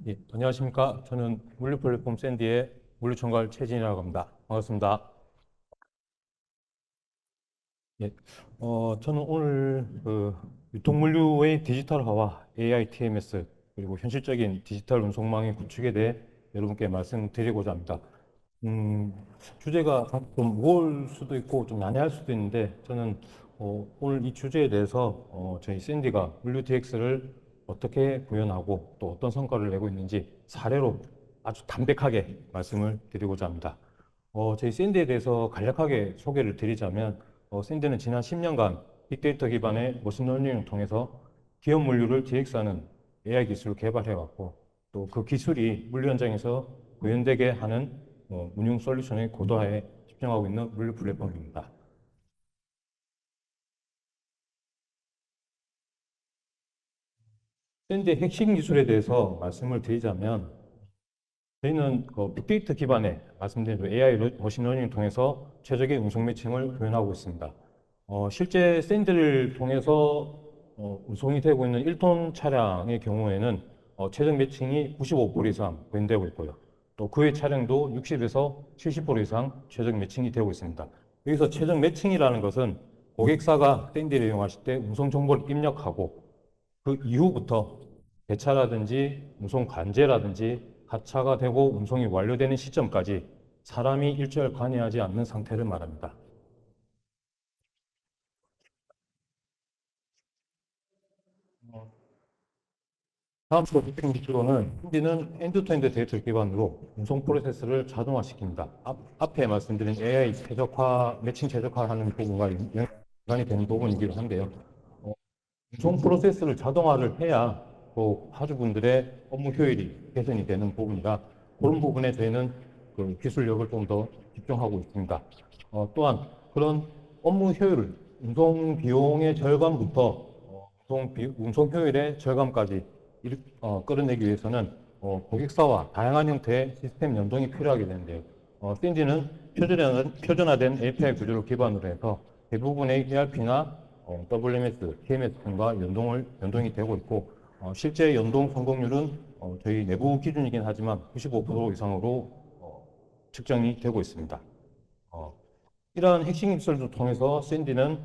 예. 안녕하십니까. 저는 물류 플랫폼 샌디의 물류총괄 최진이라고 합니다. 반갑습니다. 예. 저는 오늘 유통물류의 디지털화와 AI TMS 그리고 현실적인 디지털 운송망의 구축에 대해 여러분께 말씀드리고자 합니다. 음, 주제가 좀 무거울 수도 있고 좀 난해할 수도 있는데 저는 오늘 이 주제에 대해서 저희 샌디가 물류 DX를 어떻게 구현하고 또 어떤 성과를 내고 있는지 사례로 아주 담백하게 말씀을 드리고자 합니다. 저희 샌디에 대해서 간략하게 소개를 드리자면 샌디는 지난 10년간 빅데이터 기반의 머신러닝을 통해서 기업 물류를 DX하는 AI 기술을 개발해 왔고 또 그 기술이 물류 현장에서 구현되게 하는 운용 솔루션의 고도화에 집중하고 있는 물류 플랫폼입니다. 샌디의 핵심 기술에 대해서 말씀을 드리자면 저희는 빅데이터 기반의 말씀드린 AI 머신러닝을 통해서 최적의 운송 매칭을 구현하고 있습니다. 실제 샌드를 통해서 운송이 되고 있는 1톤 차량의 경우에는 최적 매칭이 95% 이상 구현되고 있고요. 또 그 외 차량도 60에서 70% 이상 최적 매칭이 되고 있습니다. 여기서 최적 매칭이라는 것은 고객사가 샌디를 이용하실 때 운송 정보를 입력하고 그 이후부터 배차라든지 운송 관제라든지 하차가 되고 운송이 완료되는 시점까지 사람이 일절 관여하지 않는 상태를 말합니다. 다음 프로젝트 기술로는 샌디는 엔드-투-엔드 데이터 기반으로 운송 프로세스를 자동화시킵니다. 앞에 말씀드린 AI 최적화, 매칭 최적화하는 부분과 연관이 되는 부분이기도 한데요. 운송 프로세스를 자동화를 해야 또 하주분들의 업무 효율이 개선이 되는 부분이라 그런 부분에 저희는 그 기술력을 좀 더 집중하고 있습니다. 또한 그런 업무 효율을 운송 비용의 절감부터 운송 효율의 절감까지 끌어내기 위해서는 고객사와 다양한 형태의 시스템 연동이 필요하게 되는데요. 샌디는 표준화된 API 구조를 기반으로 해서 대부분의 ERP나 WMS, TMS 등과 연동이 되고 있고 실제 연동 성공률은 저희 내부 기준이긴 하지만 95% 이상으로 측정이 되고 있습니다. 이러한 핵심 기술을 통해서 샌디는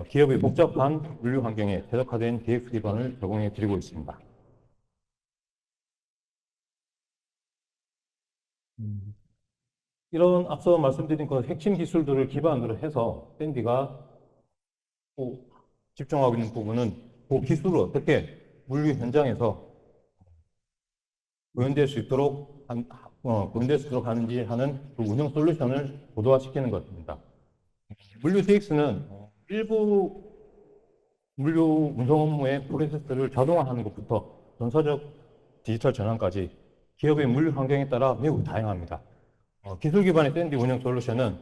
기업의 복잡한 물류 환경에 최적화된 DX 기반을 제공해 드리고 있습니다. 이런 앞서 말씀드린 그 핵심 기술들을 기반으로 해서 샌디가 또 집중하고 있는 부분은 그 기술을 어떻게 물류 현장에서 구현될 수 있도록 구현될 수 있도록 하는지 하는 그 운영 솔루션을 고도화시키는 것입니다. 물류 DX는 일부 물류 운송 업무의 프로세스를 자동화하는 것부터 전사적 디지털 전환까지 기업의 물류 환경에 따라 매우 다양합니다. 기술 기반의 샌디 운영 솔루션은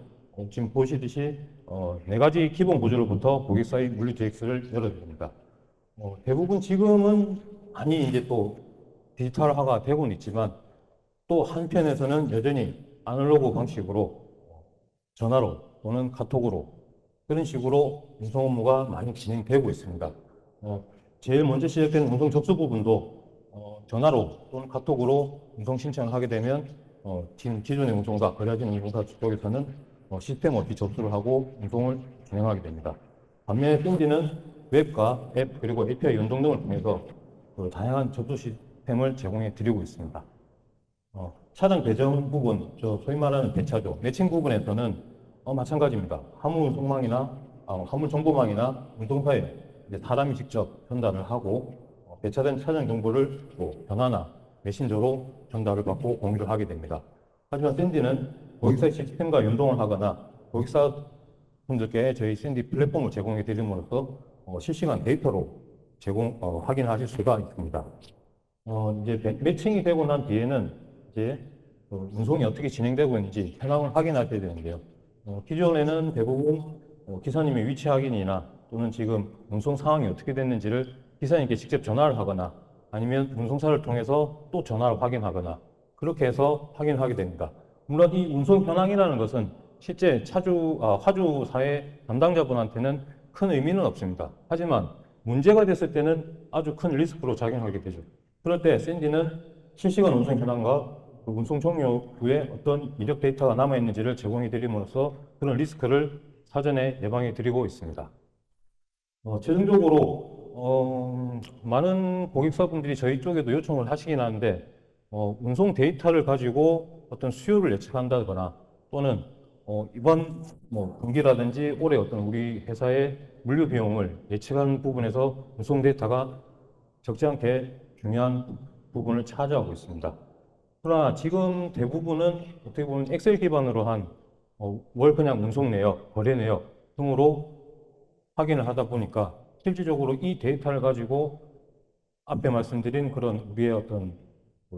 지금 보시듯이 네 가지 기본 구조로부터 고객사의 물류 DX를 열어드립니다. 대부분 지금은 많이 이제 또 디지털화가 되고는 있지만 또 한편에서는 여전히 아날로그 방식으로 전화로 또는 카톡으로 그런 식으로 운송 업무가 많이 진행되고 있습니다. 제일 먼저 시작되는 운송 접수 부분도 전화로 또는 카톡으로 운송 신청을 하게 되면 지금 기존의 운송사, 거래하시는 운송사 쪽에서는 시스템 없이 접수를 하고 운송을 진행하게 됩니다. 반면에 샌디는 웹과 앱 그리고 API 연동 등을 통해서 다양한 접수 시스템을 제공해 드리고 있습니다. 차량 배정 부분, 소위 말하는 배차죠. 매칭 부분에서는 마찬가지입니다. 화물 운송망이나 화물 정보망이나 운송사에 이제 사람이 직접 전달을 하고 배차된 차량 정보를 또 전화나 메신저로 전달을 받고 공유를 하게 됩니다. 하지만 샌디는 고객사 시스템과 연동을 하거나 고객사 분들께 저희 샌디 플랫폼을 제공해 드림으로써 실시간 데이터로 확인하실 수가 있습니다. 이제 매칭이 되고 난 뒤에는 이제 운송이 어떻게 진행되고 있는지 현황을 확인하셔야 되는데요. 기존에는 대부분 기사님의 위치 확인이나 또는 지금 운송 상황이 어떻게 됐는지를 기사님께 직접 전화를 하거나 아니면 운송사를 통해서 또 전화를 확인하거나 그렇게 해서 확인을 하게 됩니다. 물론 이 운송 현황이라는 것은 실제 화주사의 담당자분한테는 큰 의미는 없습니다. 하지만 문제가 됐을 때는 아주 큰 리스크로 작용하게 되죠. 그럴 때 샌디는 실시간 운송 현황과 그 운송 종료 후에 어떤 이력 데이터가 남아있는지를 제공해 드림으로써 그런 리스크를 사전에 예방해 드리고 있습니다. 최종적으로 많은 고객사분들이 저희 쪽에도 요청을 하시긴 하는데 운송 데이터를 가지고 어떤 수요를 예측한다거나 또는 이번 분기라든지 올해 어떤 우리 회사의 물류 비용을 예측하는 부분에서 운송 데이터가 적지 않게 중요한 부분을 차지하고 있습니다. 그러나 지금 대부분은 어떻게 보면 엑셀 기반으로 한 월 그냥 운송 내역, 거래 내역 등으로 확인을 하다 보니까 실질적으로 이 데이터를 가지고 앞에 말씀드린 그런 우리의 어떤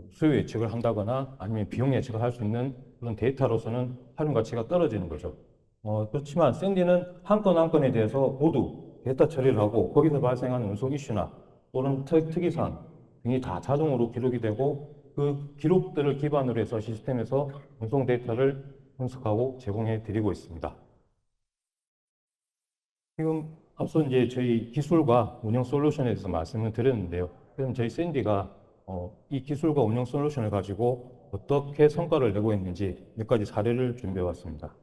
수요 예측을 한다거나 아니면 비용 예측을 할 수 있는 그런 데이터로서는 활용 가치가 떨어지는 거죠. 그렇지만 샌디는 한 건 한 건에 대해서 모두 데이터 처리를 하고 거기서 발생하는 운송 이슈나 또는 특이사항 등이 다 자동으로 기록이 되고 그 기록들을 기반으로 해서 시스템에서 운송 데이터를 분석하고 제공해 드리고 있습니다. 지금 앞서 이제 저희 기술과 운영 솔루션에 대해서 말씀을 드렸는데요. 그럼 저희 샌디가 이 기술과 운영 솔루션을 가지고 어떻게 성과를 내고 있는지 몇 가지 사례를 준비해 왔습니다.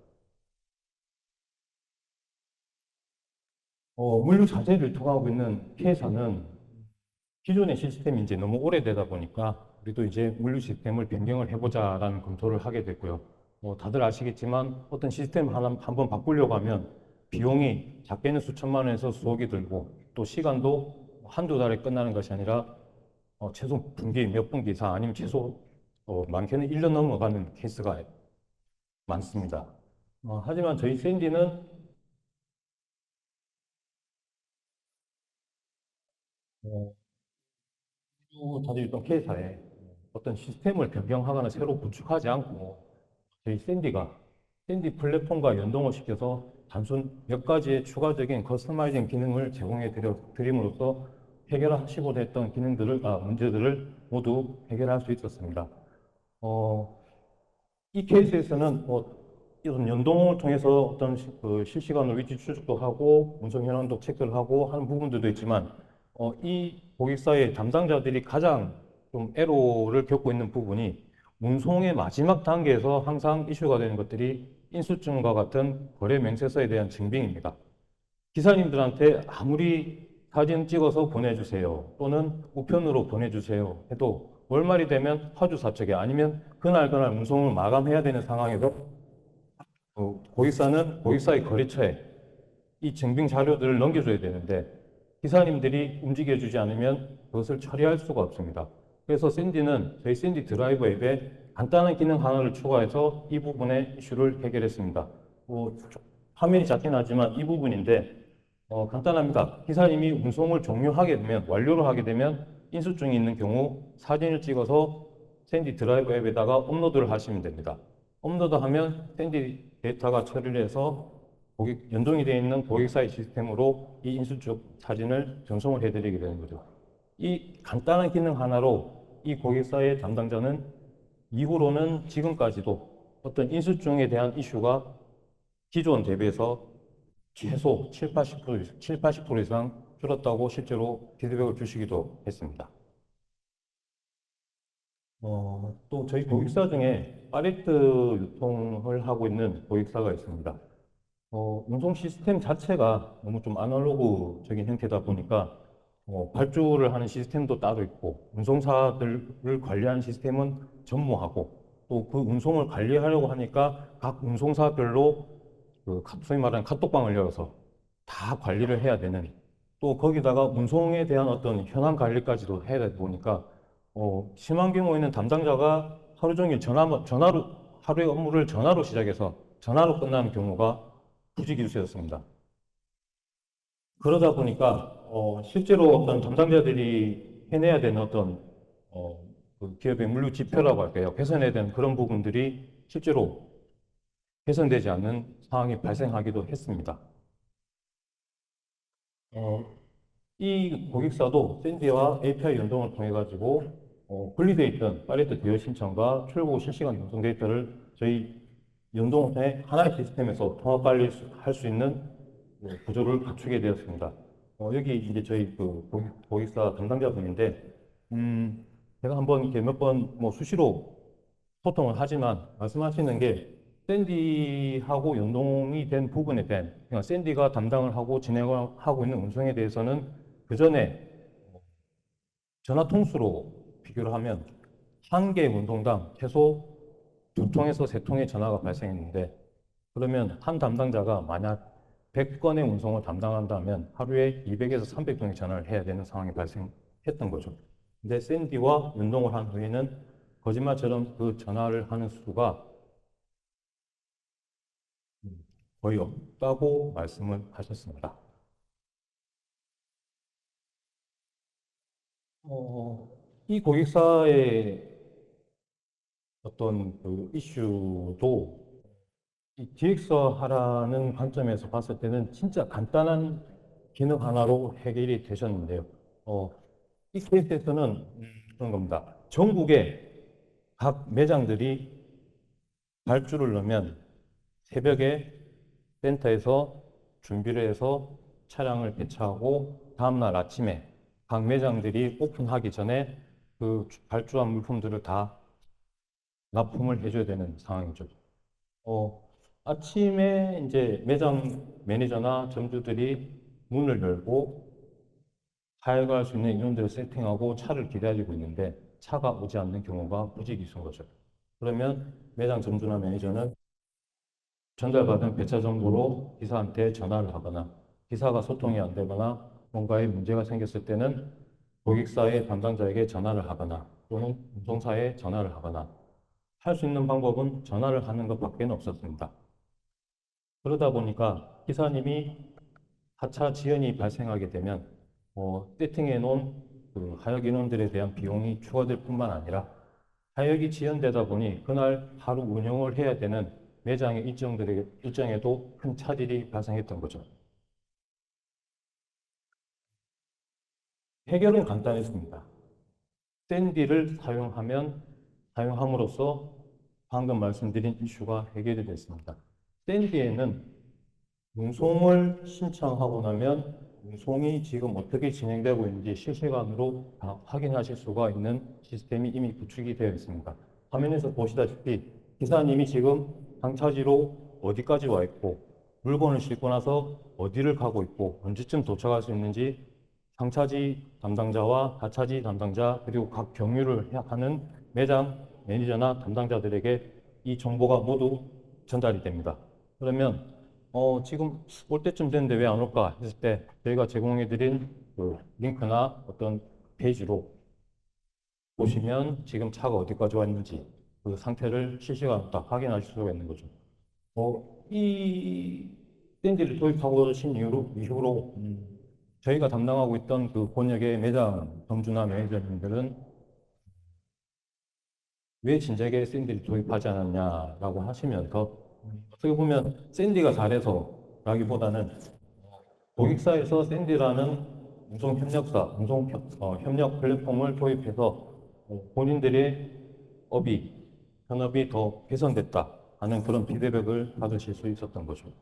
물류 자재를 통하고 있는 피해사는 기존의 시스템이 이제 너무 오래되다 보니까 우리도 이제 물류 시스템을 변경을 해보자라는 검토를 하게 됐고요. 다들 아시겠지만 어떤 시스템 하나 한번 바꾸려고 하면 비용이 작게는 수천만 원에서 수억이 들고 또 시간도 한두 달에 끝나는 것이 아니라 최소 분기 몇 분기 이상 아니면 최소 많게는 1년 넘어가는 케이스가 많습니다. 하지만 저희 샌디는 자주 있던 K사에 어떤 시스템을 변경하거나 새로 구축하지 않고 저희 샌디 플랫폼과 연동을 시켜서 단순 몇 가지의 추가적인 커스터마이징 기능을 제공해 드림으로써 해결하시고자 했던 문제들을 모두 해결할 수 있었습니다. 이 케이스에서는 이런 연동을 통해서 어떤 그 실시간으로 위치 추적도 하고 운송 현황도 체크를 하고 하는 부분들도 있지만 이 고객사의 담당자들이 가장 좀 애로를 겪고 있는 부분이 운송의 마지막 단계에서 항상 이슈가 되는 것들이 인수증과 같은 거래 명세서에 대한 증빙입니다. 기사님들한테 아무리 사진 찍어서 보내주세요 또는 우편으로 보내주세요 해도 월말이 되면 화주사측에 아니면 그날 운송을 마감해야 되는 상황에서 고객사는 고객사의 거래처에 이 증빙 자료들을 넘겨줘야 되는데 기사님들이 움직여주지 않으면 그것을 처리할 수가 없습니다. 그래서 샌디는 저희 샌디 드라이버 앱에 간단한 기능 하나를 추가해서 이 부분의 이슈를 해결했습니다. 화면이 작긴 하지만 이 부분인데 간단합니다. 기사님이 운송을 종료하게 되면 완료를 하게 되면 인수증이 있는 경우 사진을 찍어서 샌디 드라이버 앱에다가 업로드를 하시면 됩니다. 업로드하면 샌디 데이터가 처리를 해서 연동이 되어 있는 고객사의 시스템으로 이 인수증 사진을 전송을 해드리게 되는 거죠. 이 간단한 기능 하나로 이 고객사의 담당자는 이후로는 지금까지도 어떤 인수증에 대한 이슈가 기존 대비해서 최소 80% 이상 줄었다고 실제로 피드백을 주시기도 했습니다. 또 저희 고객사 중에 팔레트 유통을 하고 있는 고객사가 있습니다. 운송 시스템 자체가 너무 좀 아날로그적인 형태다 보니까 발주를 하는 시스템도 따로 있고 운송사들을 관리하는 시스템은 전무하고 또 그 운송을 관리하려고 하니까 각 운송사별로 소위 말하는 카톡방을 열어서 다 관리를 해야 되는 또 거기다가 운송에 대한 어떤 현황 관리까지도 해야 되다 보니까 심한 경우에는 담당자가 하루 종일 전화로 하루의 업무를 전화로 시작해서 전화로 끝나는 경우가 부지기수였습니다. 그러다 보니까 실제로 어떤 담당자들이 해내야 되는 어떤 그 기업의 물류 지표라고 할까요? 개선해야 되는 그런 부분들이 실제로 개선되지 않는 상황이 발생하기도 했습니다. 이 고객사도 샌디와 API 연동을 통해 가지고 분리되어 있던 팔레트 대여 신청과 출고 실시간 연동 데이터를 저희 연동을 통해 하나의 시스템에서 통합 관리할 수 있는 구조를 갖추게 되었습니다. 여기 이제 저희 그 고객사 담당자분인데 제가 한번 이렇게 몇 번 뭐 수시로 소통을 하지만 말씀하시는 게 샌디하고 연동이 된 부분에 대한 그러니까 샌디가 담당을 하고 진행을 하고 있는 운송에 대해서는 그 전에 전화 통수로 비교를 하면 한 개의 운송당 최소 2통에서 3통의 전화가 발생했는데 그러면 한 담당자가 만약 100건의 운송을 담당한다면 하루에 200에서 300통의 전화를 해야 되는 상황이 발생했던 거죠. 근데 샌디와 연동을 한 후에는 거짓말처럼 그 전화를 하는 수가 거의 없다고 말씀을 하셨습니다. 이 고객사의 어떤 그 이슈도 이 DX화라는 관점에서 봤을 때는 진짜 간단한 기능 하나로 해결이 되셨는데요. 이 케이스에서는 그런 겁니다. 전국에 각 매장들이 발주를 넣으면 새벽에 센터에서 준비를 해서 차량을 배차하고 다음날 아침에 각 매장들이 오픈하기 전에 그 발주한 물품들을 다 납품을 해줘야 되는 상황이죠. 어, 아침에 이제 매장 매니저나 점주들이 문을 열고 하여갈 수 있는 인원들을 세팅하고 차를 기다리고 있는데 차가 오지 않는 경우가 무지기수인 거죠. 그러면 매장 점주나 매니저는 전달받은 배차 정보로 기사한테 전화를 하거나 기사가 소통이 안 되거나 뭔가에 문제가 생겼을 때는 고객사의 담당자에게 전화를 하거나 또는 운송사에 전화를 하거나 할 수 있는 방법은 전화를 하는 것밖에 없었습니다. 그러다 보니까 기사님이 하차 지연이 발생하게 되면 세팅해 놓은 그 하역 인원들에 대한 비용이 추가될 뿐만 아니라 하역이 지연되다 보니 그날 하루 운영을 해야 되는 매장의 일정에도 큰 차질이 발생했던 거죠. 해결은 간단했습니다. 샌디를 사용함으로써 방금 말씀드린 이슈가 해결이 됐습니다. 샌디에는 운송을 신청하고 나면 운송이 지금 어떻게 진행되고 있는지 실시간으로 다 확인하실 수가 있는 시스템이 이미 구축이 되어 있습니다. 화면에서 보시다시피 기사님이 지금 당차지로 어디까지 와 있고 물건을 싣고 나서 어디를 가고 있고 언제쯤 도착할 수 있는지 상차지 담당자와 하차지 담당자 그리고 각 경유를 하는 매장 매니저나 담당자들에게 이 정보가 모두 전달이 됩니다. 그러면 지금 올 때쯤 됐는데 왜 안 올까 했을 때 저희가 제공해드린 그 링크나 어떤 페이지로 보시면 지금 차가 어디까지 왔는지 그 상태를 실시간으로 다 확인하실 수가 있는 거죠. 이 샌디를 도입하고 신 이후로 저희가 담당하고 있던 그 권역의 매장 점주나 매니저님들은 왜 진작에 샌디를 도입하지 않았냐라고 하시면서 어떻게 보면 샌디가 잘해서라기보다는 고객사에서 샌디라는 협력 플랫폼을 도입해서 본인들의 현업이 더 개선됐다 하는 그런 피드백을 받으실 수 있었던 거죠.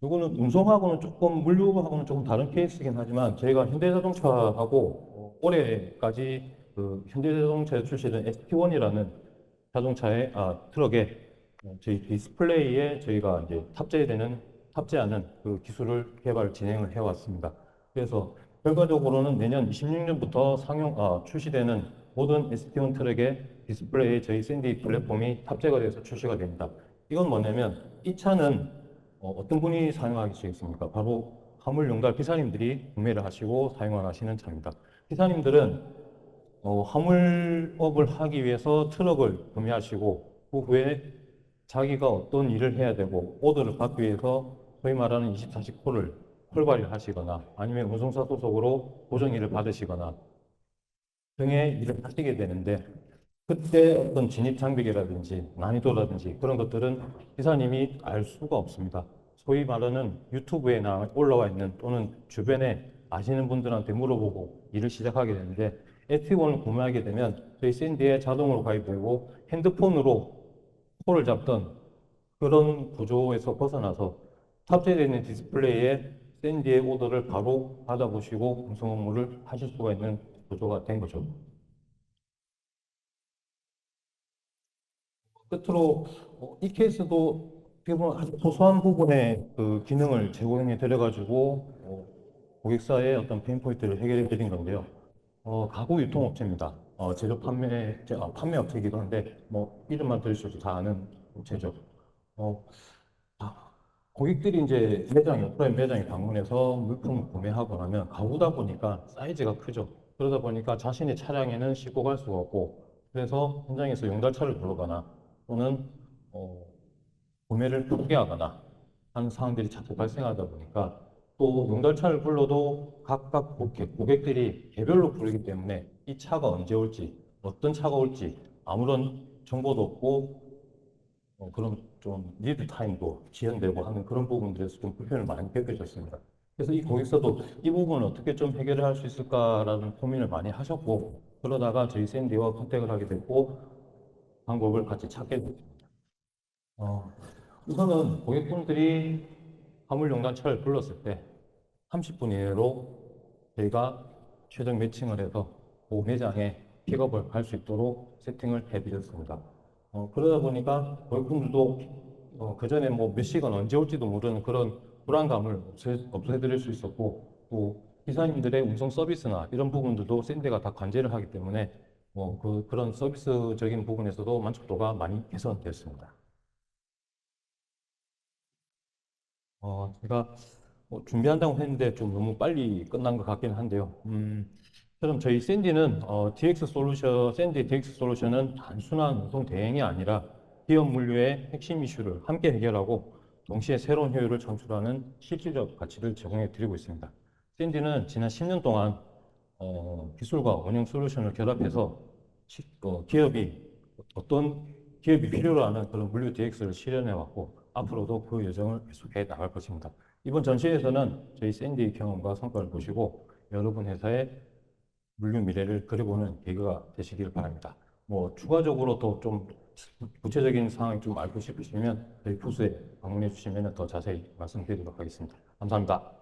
이거는 운송하고는 물류하고는 조금 다른 케이스이긴 하지만 저희가 현대자동차하고 올해까지 그 현대자동차에 출시된 ST1이라는 트럭에 저희 디스플레이에 저희가 이제 탑재하는 그 기술을 진행을 해왔습니다. 그래서 결과적으로는 내년 26년부터 출시되는 모든 ST1 트럭에 디스플레이에 저희 샌디 플랫폼이 탑재가 돼서 출시가 됩니다. 이건 뭐냐면 이 차는 어떤 분이 사용하기 시작했습니까? 바로 화물 용달 기사님들이 구매를 하시고 사용을 하시는 차입니다. 기사님들은 화물업을 하기 위해서 트럭을 구매하시고 그 후에 자기가 어떤 일을 해야 되고 오더를 받기 위해서 소위 말하는 24시 콜을 콜발을 하시거나 아니면 운송사 소속으로 고정 일을 받으시거나 등의 일을 하시게 되는데 그때 어떤 진입 장벽이라든지 난이도라든지 그런 것들은 기사님이 알 수가 없습니다. 소위 말하는 유튜브에 올라와 있는 또는 주변에 아시는 분들한테 물어보고 일을 시작하게 되는데 ST1을 구매하게 되면 저희 샌디에 자동으로 가입되고 핸드폰으로 콜을 잡던 그런 구조에서 벗어나서 탑재되어 있는 디스플레이에 샌디의 오더를 바로 받아보시고 운송 업무를 하실 수가 있는 구조가 된 거죠. 끝으로 이 케이스도 어떻게 보면 아주 소소한 부분의 그 기능을 제공해 드려가지고 고객사의 어떤 페인 포인트를 해결해 드린 건데요. 가구 유통업체입니다. 제조 판매 업체이기도 한데 뭐 이름만 들으셔도 다 아는 업체죠. 어, 고객들이 이제 오프라인 매장에 방문해서 물품을 구매하고 나면 가구다 보니까 사이즈가 크죠. 그러다 보니까 자신의 차량에는 싣고 갈 수가 없고, 그래서 현장에서 용달차를 부르거나 또는 어, 구매를 포기하거나 하는 상황들이 자꾸 발생하다 보니까, 또 용달차를 불러도 각각 고객들이 개별로 부르기 때문에 이 차가 언제 올지, 어떤 차가 올지 아무런 정보도 없고, 그런 좀 리드 타임도 지연되고 하는 그런 부분들에서 좀 불편을 많이 겪으셨습니다. 그래서 이 고객사도 이 부분을 어떻게 좀 해결을 할 수 있을까라는 고민을 많이 하셨고, 그러다가 저희 샌디와 컨택을 하게 됐고 방법을 같이 찾게 됐습니다. 어, 우선은 고객분들이 화물용단차를 불렀을 때 30분 이내로 저희가 최종 매칭을 해서 그 매장에 픽업을 갈 수 있도록 세팅을 해드렸습니다. 그러다 보니까 고객분들도 그 전에 뭐 몇 시간 언제 올지도 모르는 그런 불안감을 없애드릴 수 있었고, 또 기사님들의 운송 서비스나 이런 부분들도 샌드가 다 관제를 하기 때문에 그런 서비스적인 부분에서도 만족도가 많이 개선되었습니다. 제가 준비한다고 했는데 좀 너무 빨리 끝난 것 같긴 한데요. 그럼 저희 샌디는 샌디 DX 솔루션은 단순한 운송 대행이 아니라 기업 물류의 핵심 이슈를 함께 해결하고 동시에 새로운 효율을 창출하는 실질적 가치를 제공해 드리고 있습니다. 샌디는 지난 10년 동안 기술과 운영 솔루션을 결합해서 어떤 기업이 필요로 하는 그런 물류 DX를 실현해 왔고, 앞으로도 그 여정을 계속해 나갈 것입니다. 이번 전시회에서는 저희 샌디 경험과 성과를 보시고 여러분 회사의 물류 미래를 그려보는 계기가 되시길 바랍니다. 뭐 추가적으로 더 좀 구체적인 상황이 좀 알고 싶으시면 저희 부스에 방문해 주시면 더 자세히 말씀드리도록 하겠습니다. 감사합니다.